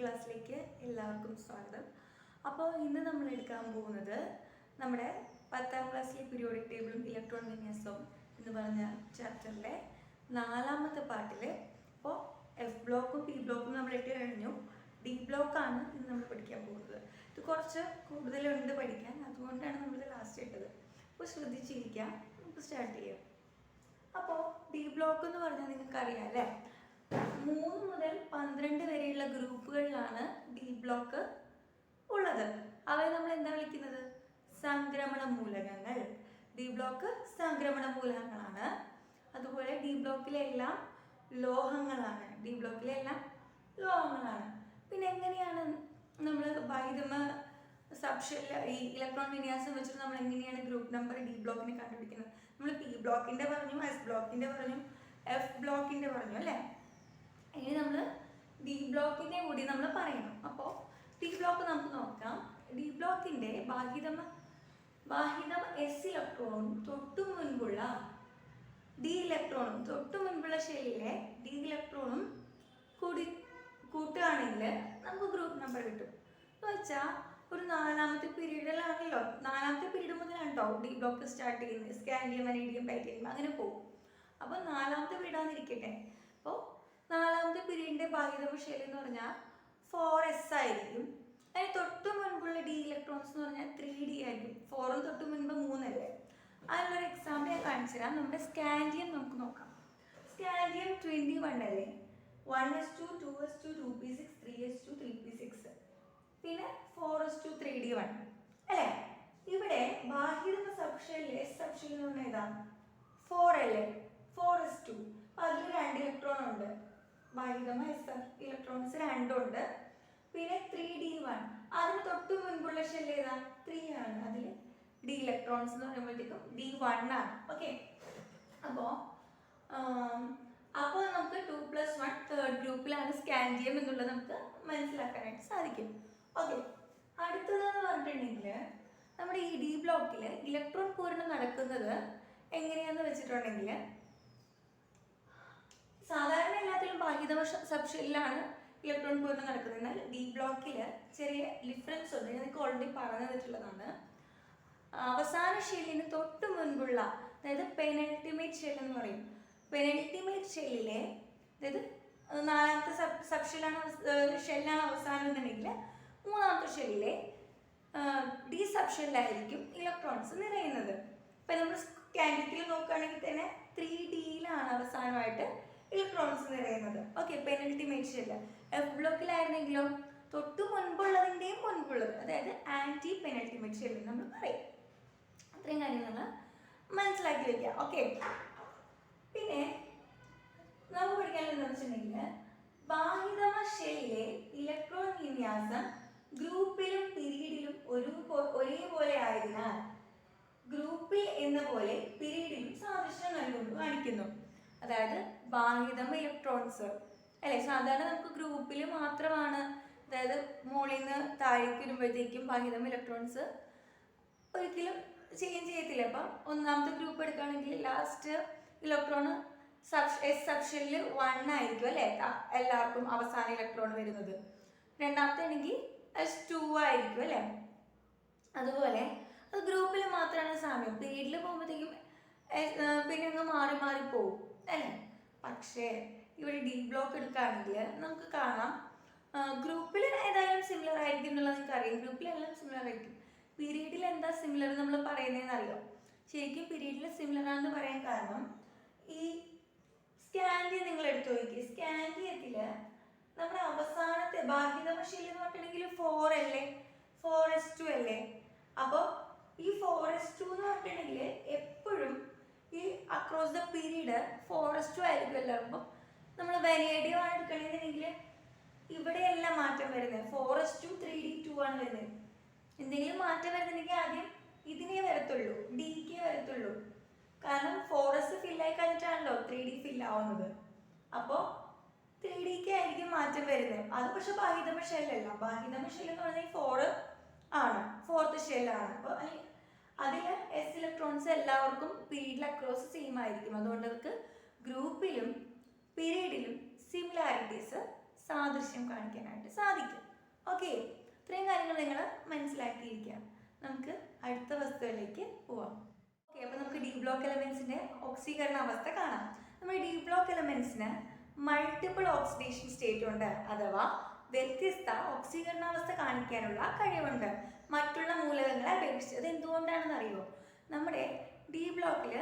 ക്ലാസ്സിലേക്ക് എല്ലാവർക്കും സ്വാഗതം. അപ്പോൾ ഇന്ന് നമ്മൾ എടുക്കാൻ പോകുന്നത് നമ്മുടെ 10ാം ക്ലാസ്സിലെ പീരിയോഡിക് ടേബിളും ഇലക്ട്രോൺ വിന്യാസവും എന്ന് പറഞ്ഞ ചാപ്റ്ററിലെ 4ാമത്തെ പാർട്ടിൽ ഇപ്പോൾ എഫ് ബ്ലോക്കും പി ബ്ലോക്കും നമ്മൾ ഇട്ട് കഴിഞ്ഞു. ഡി ബ്ലോക്കാണ് ഇന്ന് നമ്മൾ പഠിക്കാൻ പോകുന്നത്. ഇത് കുറച്ച് കൂടുതലുണ്ട് പഠിക്കാൻ, അതുകൊണ്ടാണ് നമ്മളിത് ലാസ്റ്റ് ഇട്ടത്. അപ്പോൾ ശ്രദ്ധിച്ചിരിക്കാം, നമുക്ക് സ്റ്റാർട്ട് ചെയ്യാം. അപ്പോൾ ഡി ബ്ലോക്ക് എന്ന് പറഞ്ഞാൽ നിങ്ങൾക്കറിയാം അല്ലേ, 3 മുതൽ 12 വരെയുള്ള ഗ്രൂപ്പുകളിലാണ് ഡി ബ്ലോക്ക് ഉള്ളത്. അവയെ നമ്മൾ എന്താ വിളിക്കുന്നത്? സംക്രമണ മൂലകങ്ങൾ. ഡി ബ്ലോക്ക് സംക്രമണ മൂലകങ്ങളാണ്. അതുപോലെ ഡി ബ്ലോക്കിലെ എല്ലാം ലോഹങ്ങളാണ്. പിന്നെ എങ്ങനെയാണ് നമ്മൾ വൈദ്യമ സബ്ഷെൽ ഈ ഇലക്ട്രോൺ വിന്യാസം വെച്ചിട്ട് നമ്മൾ എങ്ങനെയാണ് ഗ്രൂപ്പ് നമ്പർ ഡി ബ്ലോക്കിനെ കണ്ടുപിടിക്കുന്നത്? നമ്മൾ പി ബ്ലോക്കിന്റെ പറഞ്ഞു, എസ് ബ്ലോക്കിന്റെ പറഞ്ഞു, എഫ് ബ്ലോക്കിന്റെ പറഞ്ഞു അല്ലേ. ഇനി നമ്മൾ ഡി ബ്ലോക്കിന്റെ കൂടി നമ്മൾ പറയണം. അപ്പോൾ ഡി ബ്ലോക്ക് നമുക്ക് നോക്കാം. ഡി ബ്ലോക്കിന്റെ ബാഹിതം എസ് ഇലക്ട്രോണും തൊട്ടു മുൻപുള്ള ഡി ഇലക്ട്രോണും ഷെല്ലിലെ ഡി ഇലക്ട്രോണും കൂടി കൂട്ടുകയാണെങ്കിൽ നമുക്ക് ഗ്രൂപ്പ് നമ്പർ കിട്ടും. എന്ന് വെച്ചാൽ ഒരു 4ാമത്തെ പീരീഡിലാണല്ലോ, 4ാമത്തെ പീരീഡ് മുതലാണോ ഡി ബ്ലോക്ക് സ്റ്റാർട്ട് ചെയ്യുന്നത്. സ്കാൻഡിയം, വനേഡിയം, ടൈറ്റാനിയം അങ്ങനെ പോകും. അപ്പോൾ 4ാമത്തെ പീരീഡാന്നിരിക്കട്ടെ. അപ്പോൾ 4ാമത്തെ പീരീഡിന്റെ ബാഹിതമ ഷെൽ എന്ന് പറഞ്ഞാൽ 4s ആയിരിക്കും. അതിന് തൊട്ട് മുൻപുള്ള ഡി ഇലക്ട്രോൺസ് എന്ന് പറഞ്ഞാൽ 3d ആയിരിക്കും. 4 തൊട്ട് മുൻപ് 3 അല്ലേ. അതിലൊരു എക്സാമ്പിൾ ഞാൻ കാണിച്ചു തരാം. നമ്മുടെ സ്കാൻഡിയം നമുക്ക് നോക്കാം. സ്കാൻഡിയം 21 അല്ലേ. 1s2, 2s2, 2p6, 3s2, 3p6, പിന്നെ 4s2, 3d1 അല്ലേ. ഇവിടെ ബാഹിതമ സബ്ഷെല്ലിൽ എസ് സബ്ഷെൽ എന്ന് പറഞ്ഞാൽ ഏതാ? 4 അല്ലേ. 4s2. അതിൽ 2 ഇലക്ട്രോൺ ഉണ്ട്. ബാഹിതമ എസ് ഇലക്ട്രോൺസ് 2 ഉണ്ട്. പിന്നെ 3d1, അതിന് തൊട്ട് മുൻപുള്ള ഷെൽ ഏതാ? 3 ആണ്. അതിൽ ഡി ഇലക്ട്രോൺസ് എന്ന് പറയുമ്പോഴത്തേക്കും d1 ആണ്. ഓക്കെ. അപ്പോൾ നമുക്ക് 2+1 തേർഡ് ഗ്രൂപ്പിലാണ് സ്കാൻഡിയം എന്നുള്ളത് നമുക്ക് മനസ്സിലാക്കാനായിട്ട് സാധിക്കും. ഓക്കെ. അടുത്തതെന്ന് പറഞ്ഞിട്ടുണ്ടെങ്കിൽ നമ്മുടെ ഈ ഡി ബ്ലോക്കിൽ ഇലക്ട്രോൺ പൂരണം നടക്കുന്നത് എങ്ങനെയാന്ന് വെച്ചിട്ടുണ്ടെങ്കിൽ, സാധാരണ എല്ലാത്തിലും ബാഹിതമ സബ്ഷെല്ലിലാണ് ഇലക്ട്രോൺ പൂരണം നടക്കുന്നത്. എന്നാൽ ഡി ബ്ലോക്കിൽ ചെറിയ ഡിഫറൻസ് ഉണ്ട്. എനിക്ക് ഓൾറെഡി പറഞ്ഞു തന്നിട്ടുള്ളതാണ്. അവസാന ഷെല്ലിന് തൊട്ട് മുൻപുള്ള, അതായത് പെനൾട്ടിമേറ്റ് ഷെൽ എന്ന് പറയും. പെനൾട്ടിമേറ്റ് ഷെല്ലിലെ, അതായത് 4ാമത്തെ ഷെല്ലാണ് അവസാനം എന്നുണ്ടെങ്കിൽ 3ാമത്തെ ഷെല്ലിലെ ഡി സബ്ഷെല്ലായിരിക്കും ഇലക്ട്രോൺസ് നിറയുന്നത്. ഇപ്പം നമ്മൾ സ്കാൻഡിയത്തിൽ നോക്കുകയാണെങ്കിൽ തന്നെ 3dയിലാണ് അവസാനമായിട്ട് ഇലക്ട്രോൺസ് നിറയുന്നത്. ഓക്കെ. Penultimate shell. എഫ് ബ്ലോക്കിലായിരുന്നെങ്കിലോ തൊട്ട് മുൻപുള്ളതിൻ്റെയും മുൻപുള്ളത്, അതായത് ആൻറ്റി പെനൾട്ടിമേറ്റ് ഷെല്ല് നമ്മൾ പറയും. അത്രയും കാര്യങ്ങൾ നമ്മൾ മനസ്സിലാക്കി വയ്ക്കുക. ഓക്കെ. പിന്നെ നമുക്ക് പഠിക്കാനുള്ളത് എന്താണെന്ന് വെച്ചിട്ടുണ്ടെങ്കിൽ, ബാഹിതമ ഷെല്ലിലെ ഇലക്ട്രോൺ വിന്യാസം ഗ്രൂപ്പിലും പീരീഡിലും ഒരേപോലെ ആയതിനാൽ ഗ്രൂപ്പിൽ എന്ന പോലെ പീരീഡിലും സാദൃശ്യം നൽകുന്നു കാണിക്കുന്നു. അതായത് ബാഹിതമ ഇലക്ട്രോൺസ് അല്ലെ, സാധാരണ നമുക്ക് ഗ്രൂപ്പിൽ മാത്രമാണ്, അതായത് മുകളിൽ നിന്ന് താഴേക്ക് വരുമ്പോഴത്തേക്കും ബാഹിതമ ഇലക്ട്രോൺസ് ഒരിക്കലും ചേഞ്ച് ചെയ്യത്തില്ല. അപ്പം 1ാമത്തെ ഗ്രൂപ്പ് എടുക്കുകയാണെങ്കിൽ ലാസ്റ്റ് ഇലക്ട്രോൺ എസ് സബ്ഷെല്ലിൽ 1 ആയിരിക്കും അല്ലേ, എല്ലാവർക്കും അവസാന ഇലക്ട്രോൺ വരുന്നത്. 2ാമത്തെ ആണെങ്കിൽ S2 ആയിരിക്കും അല്ലേ. അതുപോലെ അത് ഗ്രൂപ്പിൽ മാത്രമാണ് സാമ്യം. പീരീഡിൽ പോകുമ്പോഴത്തേക്കും പിന്നെ അങ്ങ് മാറി പോകും അല്ലേ. പക്ഷേ ഇവിടെ ഡി ബ്ലോക്ക് എടുക്കുകയാണെങ്കിൽ നമുക്ക് കാണാം ഗ്രൂപ്പിൽ ഏതായാലും സിമിലർ ആയിരിക്കും എന്നുള്ളത് നിങ്ങൾക്ക് അറിയാം. ഗ്രൂപ്പിലെല്ലാം സിമിലർ ആയിരിക്കും. പീരീഡിൽ എന്താ സിമിലർ നമ്മൾ പറയുന്നതെന്ന് അറിയാം. ശരിക്കും പീരീഡിൽ സിമിലർ ആണെന്ന് പറയാൻ കാരണം, ഈ സ്കാൻഡിയം നിങ്ങൾ എടുത്തു നോക്കി. സ്കാൻഡിയത്തിൽ നമ്മുടെ അവസാനത്തെ ബാഹിതമ ഷെല്ല് എന്ന് പറഞ്ഞിട്ടുണ്ടെങ്കിൽ 4 അല്ലേ, 4s2 അല്ലേ. അപ്പോൾ ഈ 4s2 എന്ന് പറഞ്ഞിട്ടുണ്ടെങ്കിൽ എപ്പോഴും ഈ അക്രോസ് ദ പീരീഡ് 4s2 ആയിരിക്കും എല്ലാവരും. അപ്പം നമ്മൾ വനേഡിയം ആണ് എടുക്കണമെന്നുണ്ടെങ്കിൽ ഇവിടെയെല്ലാം മാറ്റം വരുന്നത്. 4s2, 3d2 ആണ് വരുന്നത്. എന്തെങ്കിലും മാറ്റം വരുന്നുണ്ടെങ്കിൽ ആദ്യം ഇതിനേ വരത്തുള്ളൂ, ഡിക്കേ വരത്തുള്ളൂ. കാരണം 4s ഫില്ലായി കഴിഞ്ഞിട്ടാണല്ലോ 3d ഫില്ലാവുന്നത്. അപ്പോൾ 3dക്ക് ആയിരിക്കും മാറ്റം വരുന്നത്. അത് പക്ഷെ ബാഹിതമ ഷെല്ലല്ല. ബാഹിതമ ഷെല്ല് എന്ന് പറഞ്ഞാൽ 4 ആണ്, 4th ഷെല്ലാണ്. അപ്പോൾ അതിൽ എസ് ഇലക്ട്രോൺസ് എല്ലാവർക്കും പീരീഡിൽ അക്രോസ് സെയിം ആയിരിക്കും. അതുകൊണ്ട് അവർക്ക് ഗ്രൂപ്പിലും പീരീഡിലും സിമിലാരിറ്റീസ് സാദൃശ്യം കാണിക്കാനായിട്ട് സാധിക്കും. ഓക്കെ, ഇത്രയും കാര്യങ്ങൾ നിങ്ങൾ മനസ്സിലാക്കിയിരിക്കുക. നമുക്ക് അടുത്ത വസ്തുവിലേക്ക് പോവാം. ഓക്കെ, അപ്പോൾ നമുക്ക് ഡി ബ്ലോക്ക് എലമെന്റ്സിന്റെ ഓക്സീകരണ അവസ്ഥ കാണാം. നമ്മുടെ ഡി ബ്ലോക്ക് എലമെന്റ്സിന് മൾട്ടിപ്പിൾ ഓക്സിഡേഷൻ സ്റ്റേറ്റ് ഉണ്ട്, അഥവാ വ്യത്യസ്ത ഓക്സീകരണാവസ്ഥ കാണിക്കാനുള്ള കഴിവുണ്ട് മറ്റുള്ള മൂലകങ്ങളെ അപേക്ഷിച്ച്. അത് എന്തുകൊണ്ടാണെന്ന് അറിയുമോ? നമ്മുടെ ഡി ബ്ലോക്കിൽ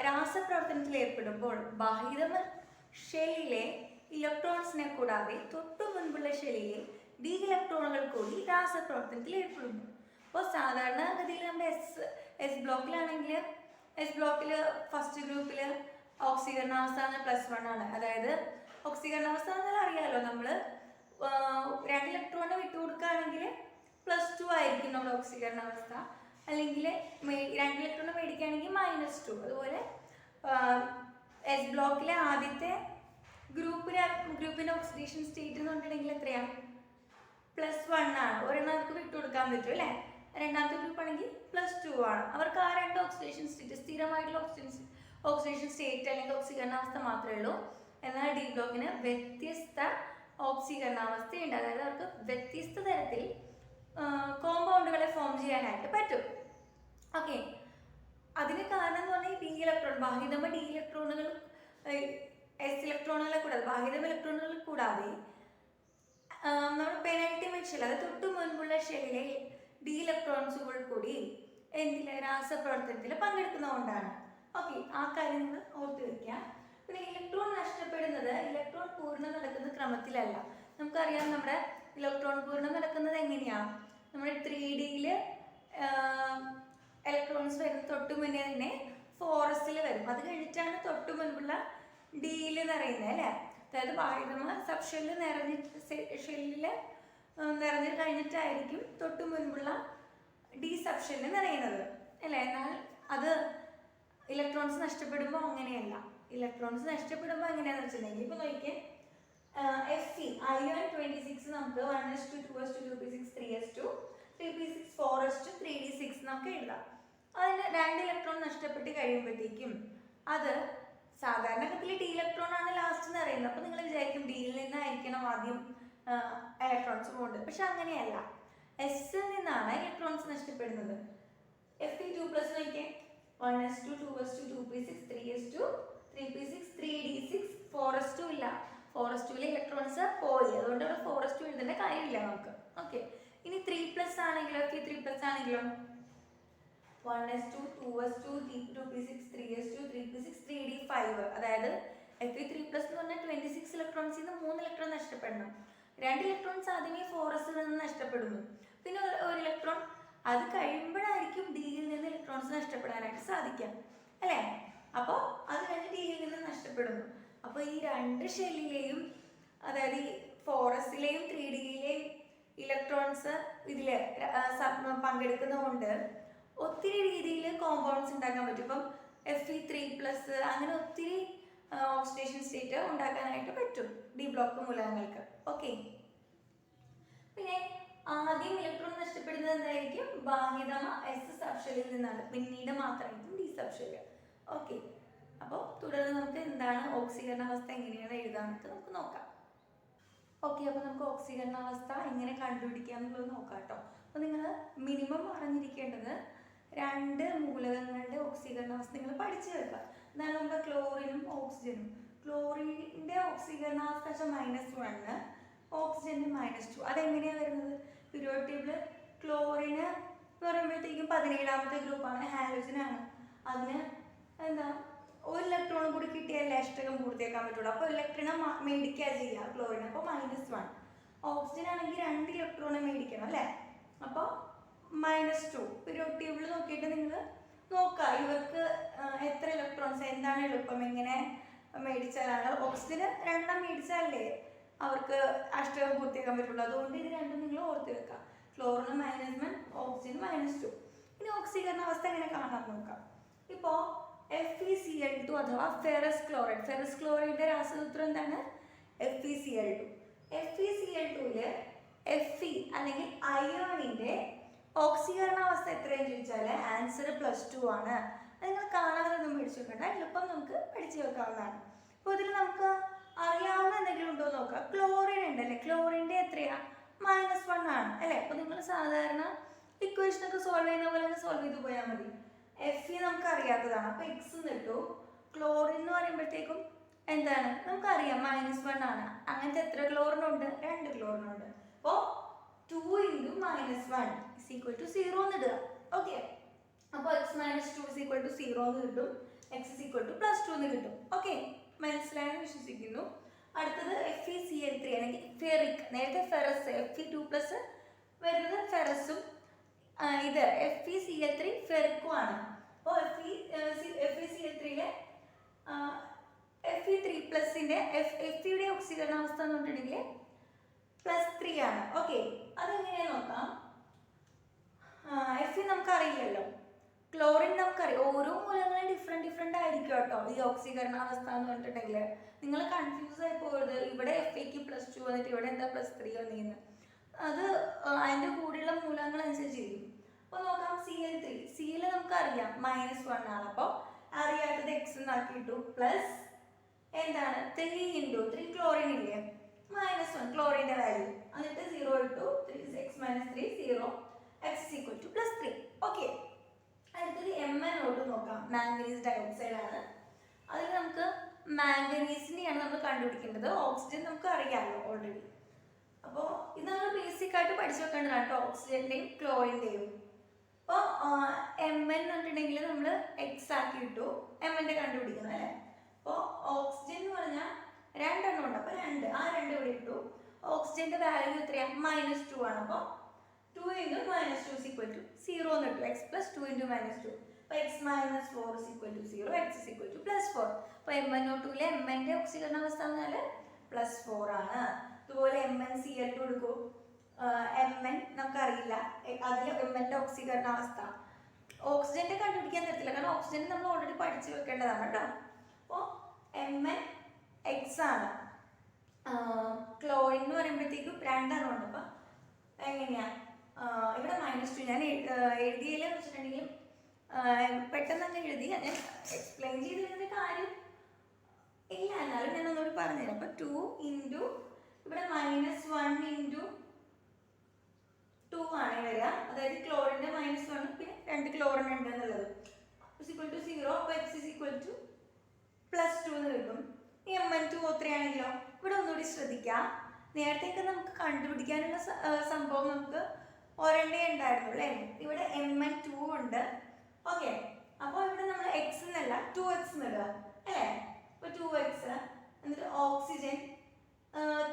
രാസപ്രവർത്തനത്തിൽ ഏർപ്പെടുമ്പോൾ ബാഹ്യതമ ഷെല്ലിലെ ഇലക്ട്രോൺസിനെ കൂടാതെ തൊട്ടു മുൻപുള്ള ഷെല്ലിലെ ഡി ഇലക്ട്രോണുകൾ കൂടി രാസപ്രവർത്തനത്തിൽ ഏർപ്പെടുന്നു. അപ്പോൾ സാധാരണഗതിയിൽ നമ്മുടെ എസ് ബ്ലോക്കിലാണെങ്കിൽ എസ് ബ്ലോക്കിൽ ഫസ്റ്റ് ഗ്രൂപ്പിൽ ഓക്സീകരണാവസ്ഥ +1 ആണ്. അതായത് ഓക്സീകരണാവസ്ഥ എന്നാൽ അറിയാലോ, നമ്മൾ 2 ഇലക്ട്രോണിനെ വിട്ടുകൊടുക്കുകയാണെങ്കിൽ +2 ആയിരിക്കും നമ്മുടെ ഓക്സീകരണാവസ്ഥ. അല്ലെങ്കിൽ 2 ഇലക്ട്രോൺ മേടിക്കുകയാണെങ്കിൽ -2. അതുപോലെ എസ് ബ്ലോക്കിലെ ആദ്യത്തെ ഗ്രൂപ്പിന്റെ ഓക്സിഡേഷൻ സ്റ്റേറ്റ് എന്ന് പറഞ്ഞിട്ടുണ്ടെങ്കിൽ എത്രയാണ്? +1 ആണ്. ഒരെണ്ണം അവർക്ക് വിട്ടുകൊടുക്കാൻ പറ്റും അല്ലേ? രണ്ടാമത്തെ ഗ്രൂപ്പ് ആണെങ്കിൽ +2 ആണ്. അവർക്ക് ആ 2 ഓക്സിഡേഷൻ സ്റ്റേറ്റ്, സ്ഥിരമായിട്ടുള്ള ഓക്സിഡേഷൻ സ്റ്റേറ്റ് അല്ലെങ്കിൽ ഓക്സീകരണാവസ്ഥ മാത്രമേ ഉള്ളൂ. എന്നാൽ ഡി ബ്ലോക്കിന് വ്യത്യസ്ത ഓക്സീകരണാവസ്ഥയുണ്ട്. അതായത് അവർക്ക് വ്യത്യസ്ത തരത്തിൽ കോമ്പൗണ്ടുകളെ ഫോം ചെയ്യാനായിട്ട് പറ്റും. ഓക്കെ, അതിന് കാരണം എന്ന് പറഞ്ഞാൽ ഡി ഇലക്ട്രോൺ, ബാഹ്യതമ ഡി ഇലക്ട്രോണുകൾ, എസ് ഇലക്ട്രോണുകളെ കൂടാതെ, ബാഹ്യതമ ഇലക്ട്രോണുകൾ കൂടാതെ നമ്മുടെ പെനൾട്ടിമേറ്റ് ഷെൽ, അതായത് തൊട്ടു മുൻപുള്ള ഷെല്ലിലെ ഡി ഇലക്ട്രോൺസുകൾ കൂടി എന്തിലെ രാസപ്രവർത്തനത്തിൽ പങ്കെടുക്കുന്നതുകൊണ്ടാണ്. ഓക്കെ, ആ കാര്യം നിങ്ങൾ ഓർത്ത് വയ്ക്കുക. പിന്നെ ഇലക്ട്രോൺ നഷ്ടപ്പെടുന്നത് ഇലക്ട്രോൺ പൂർണ്ണം നടക്കുന്ന ക്രമത്തിലല്ല. നമുക്കറിയാം നമ്മുടെ ഇലക്ട്രോൺ പൂർണ്ണം നടക്കുന്നത് എങ്ങനെയാണ്? നമ്മുടെ 3Dയിൽ ഇലക്ട്രോൺസ് വരുന്ന തൊട്ട് മുന്നേ തന്നെ ഫോറസ്റ്റിൽ വരും. അത് കഴിഞ്ഞിട്ടാണ് തൊട്ട് മുൻപുള്ള ഡിയിൽ നിറയുന്നത് അല്ലേ? അതായത് ബാഹ്യതമ സബ് ഷെല്ലിൽ നിറഞ്ഞു കഴിഞ്ഞിട്ടായിരിക്കും തൊട്ട് മുൻപുള്ള ഡി സബ് ഷെല്ലിൽ നിറയുന്നത് അല്ലേ? എന്നാൽ അത് ഇലക്ട്രോൺസ് നഷ്ടപ്പെടുമ്പോൾ അങ്ങനെയല്ല. ഇലക്ട്രോൺസ് നഷ്ടപ്പെടുമ്പോൾ എങ്ങനെയാണെന്ന് വെച്ചിട്ടുണ്ടെങ്കിൽ, ഇപ്പോൾ നോക്കിയേ, Fe അയോൺ 26 നമുക്ക് 1s2 2s2 2p6 3s2 3p6 4s2 3d6 നമുക്ക് എഴുതാം. അതിന് 2 ഇലക്ട്രോൺ നഷ്ടപ്പെട്ട് കഴിയുമ്പോഴത്തേക്കും അത് സാധാരണഗതിയിൽ ഡി ഇലക്ട്രോൺ ആണ് ലാസ്റ്റ് എന്ന് അറിയുന്നത്. അപ്പോൾ നിങ്ങൾ വിചാരിക്കും ഡിയിൽ നിന്നായിരിക്കണം ആദ്യം ഇലക്ട്രോൺസ് പോകുന്നത്. പക്ഷെ അങ്ങനെയല്ല, എസിൽ നിന്നാണ് ഇലക്ട്രോൺസ് നഷ്ടപ്പെടുന്നത്. Fe2+ നോക്കിയേ, 1s2 2s2 2p6 3s2 3p6 3d6 4s2 ഇല്ല. 4s2 ഇലക്ട്രോൺസ് പോയി, അതുകൊണ്ട് അവിടെ 4s2 എഴുതേണ്ട കാര്യമില്ല നമുക്ക്. ഓക്കെ, ഇനി 3+ ആണെങ്കിലോ, Fe3+ ആണെങ്കിലോ 1s2 2s2 2p6 3s2 3p6 3d5. അതായത് Fe3+ എന്ന് പറഞ്ഞാൽ 26 ഇലക്ട്രോൺസിൽ നിന്ന് 3 ഇലക്ട്രോൺ നഷ്ടപ്പെടണം. 2 ഇലക്ട്രോൺസ് ആദ്യമേ 4s നിന്ന് നഷ്ടപ്പെടുന്നു. പിന്നെ 1 ഇലക്ട്രോൺ അത് കഴിയുമ്പോഴായിരിക്കും ഡിയിൽ നിന്ന് ഇലക്ട്രോൺസ് നഷ്ടപ്പെടാനായിട്ട് സാധിക്കാം അല്ലേ? അപ്പോൾ അത് കഴിഞ്ഞ് ഡിയിൽ നിന്ന് നഷ്ടപ്പെടുന്നു. അപ്പോൾ ഈ 2 ഷെല്ലിലെയും, അതായത് ഈ ഫോറസ്റ്റിലെയും 3Dയിലെയും ഇലക്ട്രോൺസ് ഇതിൽ പങ്കെടുക്കുന്നതുകൊണ്ട് ഒത്തിരി രീതിയിൽ കോമ്പൗണ്ട്സ് ഉണ്ടാക്കാൻ പറ്റും. ഇപ്പം Fe3+, അങ്ങനെ ഒത്തിരി ഓക്സിഡേഷൻ സ്റ്റേറ്റ് ഉണ്ടാക്കാനായിട്ട് പറ്റും ഡി ബ്ലോക്ക് മൂലകങ്ങൾക്ക്. ഓക്കെ, പിന്നെ ആദ്യം ഇലക്ട്രോൺ നഷ്ടപ്പെടുന്നത് എന്തായിരിക്കും? ബാഹ്യതമ എസ് സബ് ഷെല്ലിൽ നിന്നാണ്. പിന്നീട് മാത്രമായിരിക്കും ഡി സബ് ഷെല്ല്. ഓക്കെ, അപ്പോൾ തുടർന്ന് നമുക്ക് എന്താണ് ഓക്സീകരണാവസ്ഥ എങ്ങനെയാണ് എഴുതാമെന്നൊക്കെ നമുക്ക് നോക്കാം. ഓക്കെ, അപ്പോൾ നമുക്ക് ഓക്സീകരണാവസ്ഥ എങ്ങനെ കണ്ടുപിടിക്കാം എന്നുള്ളത് നോക്കാം കേട്ടോ. അപ്പോൾ നിങ്ങൾ മിനിമം അറിഞ്ഞിരിക്കേണ്ടത് 2 മൂലകങ്ങളുടെ ഓക്സീകരണാവസ്ഥ നിങ്ങൾ പഠിച്ചു വെക്കുക. എന്താണ് നമ്മുടെ ക്ലോറിനും ഓക്സിജനും. ക്ലോറിൻ്റെ ഓക്സീകരണാവസ്ഥ -1, ഓക്സിജൻ്റെ -2. അതെങ്ങനെയാണ് വരുന്നത്? പീരിയോഡിക് ടേബിൾ ക്ലോറിന് എന്ന് പറയുമ്പോഴത്തേക്കും 17ാമത്തെ ഗ്രൂപ്പാണ്, ഹാലോജനാണ്. അതിന് എന്താ 1 ഇലക്ട്രോൺ കൂടി കിട്ടിയാലേ അഷ്ടകം പൂർത്തിയാക്കാൻ പറ്റുള്ളൂ. അപ്പോൾ ഇലക്ട്രോൺ മേടിക്കുക ചെയ്യുക ക്ലോറിന്, അപ്പോൾ -1. ഓക്സിജൻ ആണെങ്കിൽ 2 ഇലക്ട്രോണെ മേടിക്കണം അല്ലേ? അപ്പോൾ -2. പീരിയോഡിക് ടേബിൾ നോക്കിയിട്ട് നിങ്ങൾ നോക്കുക ഇവർക്ക് എത്ര ഇലക്ട്രോൺസ്, എന്താണ് എളുപ്പം, എങ്ങനെ മേടിച്ചാലാണ്. ഓക്സിജന് 2 മേടിച്ചാലേ അവർക്ക് അഷ്ടകം പൂർത്തിയാക്കാൻ പറ്റുള്ളൂ. അതുകൊണ്ട് ഇത് രണ്ടും നിങ്ങൾ ഓർത്ത് വെക്കുക. ക്ലോറിന് -1, ഓക്സിജന് -2. ഇനി ഓക്സീകരണാവസ്ഥ എങ്ങനെ കാണാൻ നോക്കാം. ഇപ്പോൾ FeCl2 അഥവാ ഫെറസ് ക്ലോറൈഡ്. ഫെറസ് ക്ലോറൈഡിന്റെ രാസസൂത്രം എന്താണ്? FeCl2. FeCl2ൽ Fe അല്ലെങ്കിൽ അയോണിന്റെ ഓക്സീകരണാവസ്ഥ എത്രയെന്ന് ചോദിച്ചാൽ ആൻസർ +2 ആണ്. അത് നിങ്ങൾ കാണാതെ ഒന്നും പഠിച്ചു വെക്കണ്ട, എളുപ്പം നമുക്ക് പഠിച്ചു വെക്കാവുന്നതാണ്. അപ്പോൾ ഇതിൽ നമുക്ക് അറിയാവുന്ന എന്തെങ്കിലും ഉണ്ടോ എന്ന് നോക്കാം. ക്ലോറിൻ ഉണ്ടല്ലേ, ക്ലോറിൻ്റെ എത്രയാ? -1 ആണ് അല്ലേ. അപ്പോൾ നിങ്ങൾ സാധാരണ ഇക്വേഷനൊക്കെ സോൾവ് ചെയ്യുന്ന പോലെ തന്നെ സോൾവ് ചെയ്ത് പോയാൽ മതി. Fe നമുക്ക് അറിയാത്തതാണ്, അപ്പോൾ x കിട്ടു. ക്ലോറിൻ എന്ന് പറയുമ്പോഴത്തേക്കും എന്താണ് നമുക്കറിയാം, -1 ആണ്. അങ്ങനത്തെ എത്ര ക്ലോറിനുണ്ട്? 2 ക്ലോറിനുണ്ട്. അപ്പോൾ 2 × -1 = 0 എന്ന് ഇടുക. ഓക്കെ, അപ്പോൾ x - 2 = 0 എന്ന് കിട്ടും. x +2 എന്ന് കിട്ടും. ഓക്കെ, മനസ്സിലായെന്ന് വിശ്വസിക്കുന്നു. അടുത്തത് FeCl3 അല്ലെങ്കിൽ ഫെറിക്. നേരത്തെ ഫെറസ് Fe2+ വരുന്നത് ഫെറസും, ഇത് FeCl3 ഫെറിക്കും ആണ്. അപ്പോൾ FeCl3യിലെ Fe3+ന്റെ Feയുടെ ഓക്സീകരണാവസ്ഥ എന്ന് പറഞ്ഞിട്ടുണ്ടെങ്കിൽ +3 ആണ്. ഓക്കെ, അതെങ്ങനെയാ നോക്കാം. Fe നമുക്കറിയില്ലല്ലോ, ക്ലോറിൻ നമുക്കറിയാം. ഓരോ മൂലങ്ങളും ഡിഫറെൻ്റ് ആയിരിക്കും കേട്ടോ ഈ ഓക്സീകരണാവസ്ഥ എന്ന് പറഞ്ഞിട്ടുണ്ടെങ്കിൽ. നിങ്ങൾ കൺഫ്യൂസ് ആയി പോകരുത്. ഇവിടെ Feക്ക് +2 വന്നിട്ട് ഇവിടെ എന്താ +3 വന്നിരുന്നത്. അത് അതിൻ്റെ കൂടെയുള്ള മൂലങ്ങൾ അനുസരിച്ചിരിക്കും. അപ്പോൾ നോക്കാം, Cl നമുക്കറിയാം -1 ആണ്. അപ്പോൾ അറിയാത്തത് x എന്നാക്കിയിട്ടു. പ്ലസ് എന്താണ് 3 × 3 ക്ലോറിൻ ഇല്ലേ, -1 ക്ലോറിൻ്റെ വാല്യൂ, എന്നിട്ട് 0 ഇട്ടു. 3 x - 3 0, x +3. ഓക്കെ, അടുത്തത് MnO2 നോക്കാം. മാംഗനീസ് ഡയോക്സൈഡ് ആണ്. അതിൽ നമുക്ക് മാംഗനീസിനെയാണ് നമ്മൾ കണ്ടുപിടിക്കേണ്ടത്. ഓക്സിജൻ നമുക്ക് അറിയാമല്ലോ ഓൾറെഡി. അപ്പോൾ ഇത് നമ്മൾ ബേസിക് ആയിട്ട് പഠിച്ചു വെക്കേണ്ടതാണ് കേട്ടോ, ഓക്സിജൻ്റെയും ക്ലോറിൻ്റെയും. അപ്പോൾ Mn എന്ന് പറഞ്ഞിട്ടുണ്ടെങ്കിൽ നമ്മൾ x ആക്കി ഇട്ടു. Mൻ്റെ കണ്ടുപിടിക്കണം അല്ലേ. അപ്പോൾ ഓക്സിജൻ എന്ന് പറഞ്ഞാൽ 2 എണ്ണം ഉണ്ട്. അപ്പോൾ 2 ഇവിടെ ഇട്ടു. ഓക്സിജൻ്റെ വാല്യൂ എത്രയാണ്? -2 ആണ്. അപ്പോൾ 2 × -2 = 0 എന്ന് ഇട്ടു. x + 2 × -2. അപ്പോൾ x - 4 = 0, x +4. അപ്പോൾ MnO2ലെ Mൻ്റെ ഓക്സീകരണാവസ്ഥ എന്ന് പറഞ്ഞാൽ +4 ആണ്. അതുപോലെ MnCl2 എടുക്കൂ. Mn നമുക്കറിയില്ല, അതിൽ Mൻ്റെ ഓക്സീകരണാവസ്ഥ. ഓക്സിജൻ്റെ കണ്ടുപിടിക്കാൻ തരത്തില്ല, കാരണം ഓക്സിജൻ നമ്മൾ ഓൾറെഡി പഠിച്ചു വെക്കേണ്ടതാണ് കേട്ടോ. അപ്പോൾ Mn x ആണ്. ക്ലോറിൻ എന്ന് പറയുമ്പോഴത്തേക്കും 2 എണ്ണം ഉണ്ട്. അപ്പം എങ്ങനെയാ ഇവിടെ -2 ഞാൻ എഴുതിയില്ലെന്ന് വെച്ചിട്ടുണ്ടെങ്കിൽ പെട്ടെന്ന് തന്നെ എഴുതി, ഞാൻ എക്സ്പ്ലെയിൻ ചെയ്തിരുന്നതിൻ്റെ കാര്യം ഇല്ല, എന്നാലും ഞാൻ ഒന്നുകൂടി പറഞ്ഞുതരാം. അപ്പോൾ 2 × ഇവിടെ -1 × 2 ആണ് വരിക. അതായത് ക്ലോറിൻ്റെ -1 പിന്നെ 2 ക്ലോറിൻ ഉണ്ട് എന്നുള്ളത് = 0. അപ്പോൾ x +2 എന്ന് കിട്ടും. ഈ Mn2O3 ആണെങ്കിലോ ഇവിടെ ഒന്നുകൂടി ശ്രദ്ധിക്കാം. നേരത്തെയൊക്കെ നമുക്ക് കണ്ടുപിടിക്കാനുള്ള സംഭവം നമുക്ക് ഒരെണ്ണേ ഉണ്ടായിരുന്നു അല്ലേ. ഇവിടെ Mn2 ഉണ്ട്. ഓക്കെ, അപ്പോൾ ഇവിടെ നമ്മൾ x എന്നല്ല 2x എന്നിടുക അല്ലേ. അപ്പോൾ 2x എന്നിട്ട് ഓക്സിജൻ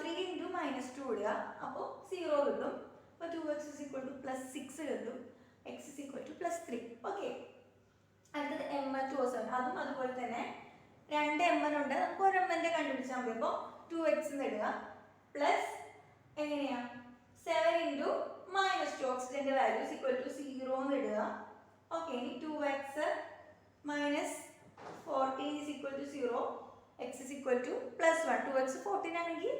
3 × -2 ഇടുക. അപ്പോൾ 0 കിട്ടും. അപ്പോൾ 2x +6 കിട്ടും. x +3. ഓക്കെ, അടുത്തത് Mn2O7. അതും അതുപോലെ തന്നെ 2 Mn ഉണ്ട്. നമുക്ക് ഒരു Mൻ്റെ കണ്ടുപിടിച്ചാൽ മതി. അപ്പോൾ 2x എന്നിടുക. പ്ലസ് എങ്ങനെയാ 7 × -2 ഓക്സിജൻ്റെ വാല്യൂ =0 എന്ന് ഇടുക. ഓക്കെ, ഇനി 2x - 14 = 0, x +1. 2x 14 ആണെങ്കിൽ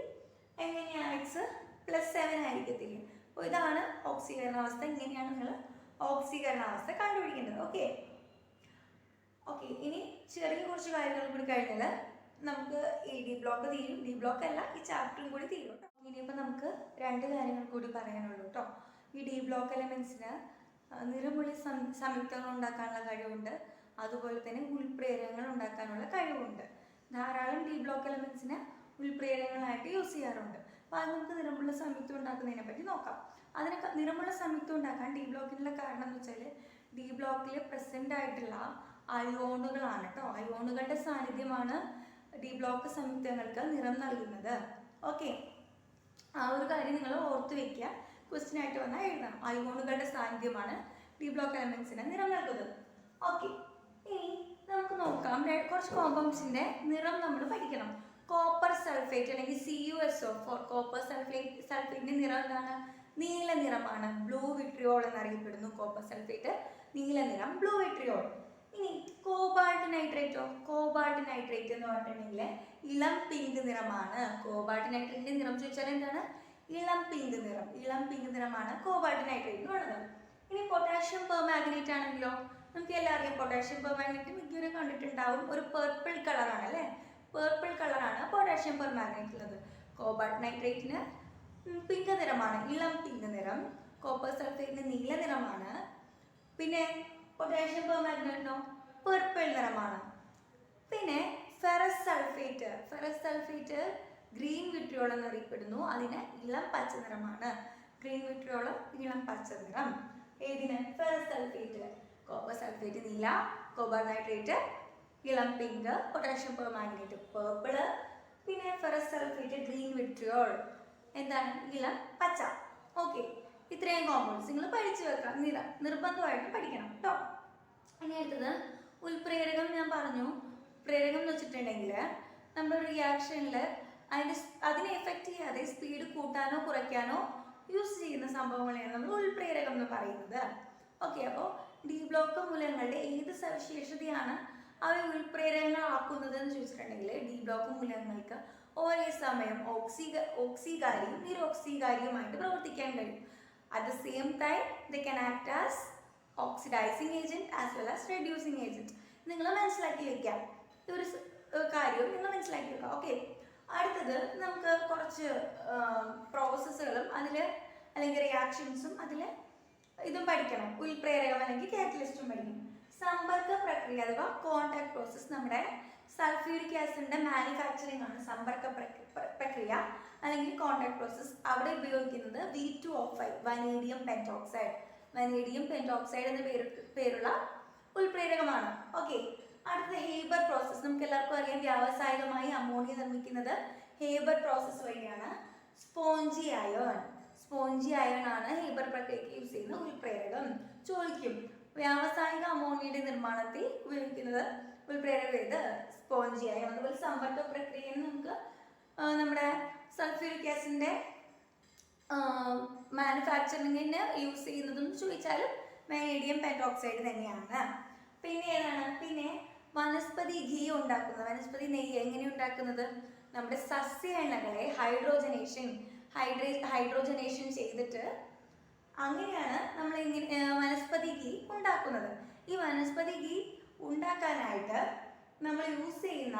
എങ്ങനെയാ x +7 ആയിരിക്കത്തില്ലേ. അപ്പോൾ ഇതാണ് ഓക്സീകരണാവസ്ഥ. ഇങ്ങനെയാണ് നിങ്ങൾ ഓക്സീകരണാവസ്ഥ കണ്ടുപിടിക്കേണ്ടത്. ഓക്കെ, ഇനി ചെറിയ കുറച്ച് കാര്യങ്ങൾ കൂടി കഴിഞ്ഞാൽ നമുക്ക് ഈ ഡി ബ്ലോക്ക് തീരും. ഡി ബ്ലോക്ക് അല്ല, ഈ ചാപ്റ്ററും കൂടി തീരും. ഇനിയിപ്പോൾ നമുക്ക് 2 കാര്യങ്ങൾ കൂടി പറയാനുള്ളൂ കേട്ടോ. ഈ ഡി ബ്ലോക്ക് എലമെൻസിന് നിറമുള്ള സംയുക്തങ്ങൾ ഉണ്ടാക്കാനുള്ള കഴിവുണ്ട്. അതുപോലെ തന്നെ ഉൾപ്രേരകങ്ങൾ ഉണ്ടാക്കാനുള്ള കഴിവുണ്ട്. ധാരാളം ഡി ബ്ലോക്ക് എലമെൻസിനെ ഉൾപ്രേരകങ്ങളായിട്ട് യൂസ് ചെയ്യാറുണ്ട്. അപ്പോൾ അത് നമുക്ക് നിറമുള്ള സംയുക്തം ഉണ്ടാക്കുന്നതിനെ പറ്റി നോക്കാം. അതിനൊക്കെ നിറമുള്ള സംയുക്തം ഉണ്ടാക്കാൻ ഡി ബ്ലോക്കിനുള്ള കാരണം എന്ന് വെച്ചാൽ ഡി ബ്ലോക്കിൽ പ്രസൻ്റ് ആയിട്ടുള്ള അയോണുകളാണ് കേട്ടോ. അയോണുകളുടെ സാന്നിധ്യമാണ് ഡി ബ്ലോക്ക് സംയുക്തങ്ങൾക്ക് നിറം നൽകുന്നത്. ഓക്കെ, ആ ഒരു കാര്യം നിങ്ങൾ ഓർത്ത് വെക്കുക. ക്വസ്റ്റ്യൻ ആയിട്ട് വന്നാൽ എഴുതണം. അയോണുകളുടെ സാന്നിധ്യമാണ് ഡി ബ്ലോക്ക് എലമെൻസിന് നിറം നൽകുന്നത്. ഓക്കെ, ഇനി നമുക്ക് നോക്കാം. കുറച്ച് കോമ്പൗണ്ട്സിൻ്റെ നിറം നമ്മൾ പഠിക്കണം. കോപ്പർ സൾഫേറ്റ് അല്ലെങ്കിൽ CuSO4, കോപ്പർ സൾഫേറ്റിൻ്റെ നിറം എന്താണ്? നീല നിറമാണ്. ബ്ലൂ വിട്രിയോൾ എന്നറിയപ്പെടുന്നു കോപ്പർ സൾഫേറ്റ്. നീല നിറം, ബ്ലൂ വിട്രിയോൾ. ഇനി കോബാൾട്ട് നൈട്രേറ്റോ? കോബാൾട്ട് നൈട്രേറ്റ് എന്ന് പറഞ്ഞിട്ടുണ്ടെങ്കിൽ ഇളം പിങ്ക് നിറമാണ്. കോബാൾട്ട് നൈട്രേറ്റിന്റെ നിറം ചോദിച്ചാൽ എന്താണ്? ഇളം പിങ്ക് നിറം. ഇളം പിങ്ക് നിറമാണ് കോബാൾട്ട് നൈട്രേറ്റ് എന്ന് പറയുന്നത്. ഇനി പൊട്ടാഷ്യം പെർമാഗ്നേറ്റ് ആണെങ്കിലോ? നമുക്ക് എല്ലാം അറിയാം, പൊട്ടാഷ്യം പെർമാഗ്നേറ്റ് മിക്കവരും കണ്ടിട്ടുണ്ടാവും. ഒരു പർപ്പിൾ കളറാണ് അല്ലേ. പേർപ്പിൾ കളറാണ് പൊട്ടാഷ്യം പെർമാംഗനേറ്റ് ഉള്ളത്. കോബാൾട്ട് നൈട്രേറ്റിന് പിങ്ക് നിറമാണ്, ഇളം പിങ്ക് നിറം. കോപ്പർ സൾഫേറ്റിന് നീല നിറമാണ്. പിന്നെ പൊട്ടാഷ്യം പെർമാംഗനേറ്റിനോ പർപ്പിൾ നിറമാണ്. പിന്നെ ഫെറസ് സൾഫേറ്റ് ഗ്രീൻ വിട്രിയോൾ എന്നറിയപ്പെടുന്നു. അതിന് ഇളം പച്ച നിറമാണ്. ഗ്രീൻ വിട്രിയോൾ ഇളം പച്ച നിറം. ഏതിന്? Ferrous sulphate. കോപ്പർ സൾഫേറ്റ് നീല, കോബാൾട്ട് നൈട്രേറ്റ് ഇളം പിങ്ക്, പൊട്ടാഷ്യം പെർമാംഗനേറ്റ് പേർപ്പിള്, പിന്നെ ഫെറസ് സൾഫേറ്റ് ഗ്രീൻ വിട്രിയോൾ എന്താണ്? ഇളം പച്ച. ഓക്കെ, ഇത്രയും കോമ്പൗണ്ട്സ് നിങ്ങൾ പഠിച്ചു വെക്കാം, നിർബന്ധമായിട്ട് പഠിക്കണം കേട്ടോ. ഇനി അടുത്തത് ഉൽപ്രേരകം. ഞാൻ പറഞ്ഞു, പ്രേരകം എന്ന് വെച്ചിട്ടുണ്ടെങ്കിൽ നമ്മുടെ റിയാക്ഷനിൽ അതിനെ എഫക്റ്റ് ചെയ്യാതെ സ്പീഡ് കൂട്ടാനോ കുറയ്ക്കാനോ യൂസ് ചെയ്യുന്ന സംഭവങ്ങളെയാണ് നമ്മൾ ഉൾപ്രേരകം എന്ന് പറയുന്നത്. ഓക്കെ, അപ്പോൾ ഡി ബ്ലോക്ക് മൂലകങ്ങളുടെ ഏത് സവിശേഷതയാണ് അവ ഉൾപ്രേരകങ്ങളാക്കുന്നത് എന്ന് ചോദിച്ചിട്ടുണ്ടെങ്കിൽ ഡി ബ്ലോക്ക് മൂലകങ്ങൾക്ക് ഒരേ സമയം ഓക്സികാരിയും നിരോക്സികാരിയുമായിട്ട് പ്രവർത്തിക്കാൻ കഴിയും. At the same time they can act as oxidising agent as well as reducing agent. നിങ്ങൾ മനസ്സിലാക്കി വെക്കാം, ഒരു കാര്യവും നിങ്ങൾ മനസ്സിലാക്കി വെക്കാം. ഓക്കെ, അടുത്തത് നമുക്ക് കുറച്ച് പ്രോസസ്സുകളും അല്ലെങ്കിൽ റിയാക്ഷൻസും ഇതും പഠിക്കണം. ഉൽപ്രേരകം അല്ലെങ്കിൽ കാറ്റലിസ്റ്റും പഠിക്കണം. സമ്പർക്ക പ്രക്രിയ അഥവാ കോണ്ടാക്ട് പ്രോസസ്. നമ്മുടെ സൾഫ്യൂരിക് ആസിഡിന്റെ മാനുഫാക്ചറിംഗ് ആണ് സമ്പർക്ക പ്രക്രിയ അല്ലെങ്കിൽ കോണ്ടാക്ട് പ്രോസസ്. അവിടെ ഉപയോഗിക്കുന്നത് V2O5 വനേഡിയം പെന്റോക്സൈഡ് എന്ന പേരുള്ള ഉൽപ്രേരകമാണ്. ഓക്കെ, അടുത്തത് ഹേബർ പ്രോസസ്. നമുക്ക് എല്ലാവർക്കും അറിയാം, വ്യാവസായികമായി അമോണിയ നിർമ്മിക്കുന്നത് ഹേബർ പ്രോസസ് വഴിയാണ്. സ്പോഞ്ചി അയൺ ആണ് ഹേബർ പ്രക്രിയയ്ക്ക് യൂസ് ചെയ്യുന്ന ഉൽപ്രേരകം. ചോദിക്കും, വ്യാവസായിക അമോണിയയുടെ നിർമ്മാണത്തിൽ ഉപയോഗിക്കുന്നത് ഉൽപ്രേരകം ഏത്? Spongy iron. അതുപോലെ സമ്പർക്ക പ്രക്രിയയിൽ നമുക്ക് നമ്മുടെ സൾഫ്യൂരിക് ആസിഡിന്റെ മാനുഫാക്ചറിങ്ങിന് യൂസ് ചെയ്യുന്നതെന്ന് ചോദിച്ചാലും വനേഡിയം പെന്റോക്സൈഡ് തന്നെയാണ്. പിന്നെ ഏതാണ്? പിന്നെ വനസ്പതി ഘീ ഉണ്ടാക്കുന്നത്, വനസ്പതി നെയ്യ് എങ്ങനെ ഉണ്ടാക്കുന്നത്? നമ്മുടെ സസ്യ എണ്ണകളെ ഹൈഡ്രോജനേഷൻ ചെയ്തിട്ട് അങ്ങനെയാണ് നമ്മൾ വനസ്പതി ഘീ ഉണ്ടാക്കുന്നത്. ഈ വനസ്പതി ഘീ ഉണ്ടാക്കാനായിട്ട് നമ്മൾ യൂസ് ചെയ്യുന്ന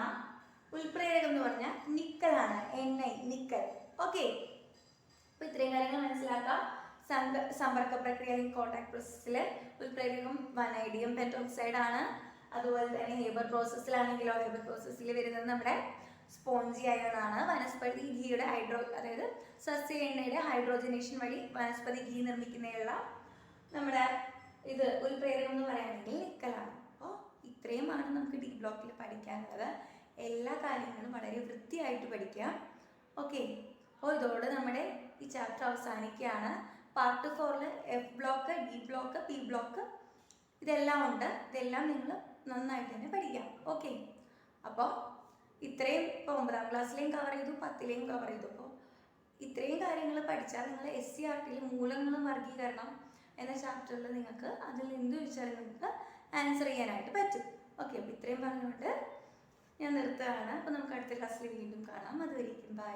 ഉൽപ്രേരകം എന്ന് പറഞ്ഞാൽ നിക്കലാണ്, നിക്കൽ. ഓക്കെ, അപ്പൊ ഇത്രയും കാര്യങ്ങൾ മനസ്സിലാക്കാം. സമ്പർക്ക പ്രക്രിയ കോണ്ടാക്ട് പ്രോസസ്സിൽ ഉൽപ്രേരകം വനേഡിയം പെന്റോക്സൈഡ് ആണ്. അതുപോലെ തന്നെ ഹേബർ പ്രോസസ്സിലാണെങ്കിലോ ഹേബർ പ്രോസസ്സിൽ വരുന്നത് നമ്മുടെ സ്പോഞ്ചി അയൺ ആണ്. വനസ്പതി ഘീയുടെ അതായത് സസ്യ എണ്ണയുടെ ഹൈഡ്രോജനേഷൻ വഴി വനസ്പതി ഘീ നിർമ്മിക്കുന്നതിനുള്ള നമ്മുടെ ഉൽപ്രേരകം എന്ന് പറയുകയാണെങ്കിൽ നിക്കലാണ്. അപ്പോൾ ഇത്രയുമാണ് നമുക്ക് ഡി ബ്ലോക്കിൽ പഠിക്കാനുള്ളത്. എല്ലാ കാര്യങ്ങളും വളരെ വൃത്തിയായിട്ട് പഠിക്കാം. ഓക്കെ, അപ്പോൾ ഇതോടെ നമ്മുടെ ഈ ചാപ്റ്റർ അവസാനിക്കുകയാണ്. Part 4 F block, D block, P block ഇതെല്ലാം ഉണ്ട്. ഇതെല്ലാം നിങ്ങൾ നന്നായിട്ട് തന്നെ പഠിക്കാം. ഓക്കെ, അപ്പോൾ ഇത്രയും ഇപ്പോൾ 9ാം ക്ലാസ്സിലെയും കവർ ചെയ്തു, 10ലെയും കവർ ചെയ്തു. അപ്പോൾ ഇത്രയും കാര്യങ്ങൾ പഠിച്ചാൽ നിങ്ങൾ SCERT മൂലങ്ങളും വർഗീകരണം എന്ന ചാപ്റ്ററിൽ നിങ്ങൾക്ക് അതിൽ എന്ത് ചോദിച്ചാലും നിങ്ങൾക്ക് ആൻസർ ചെയ്യാനായിട്ട് പറ്റും. ഓക്കെ, അപ്പോൾ ഇത്രയും പറഞ്ഞുകൊണ്ട് ഞാൻ നിർത്തുകയാണ്. അപ്പോൾ നമുക്ക് അടുത്ത ക്ലാസ്സിൽ വീണ്ടും കാണാം. അതുവരെയും ബൈ.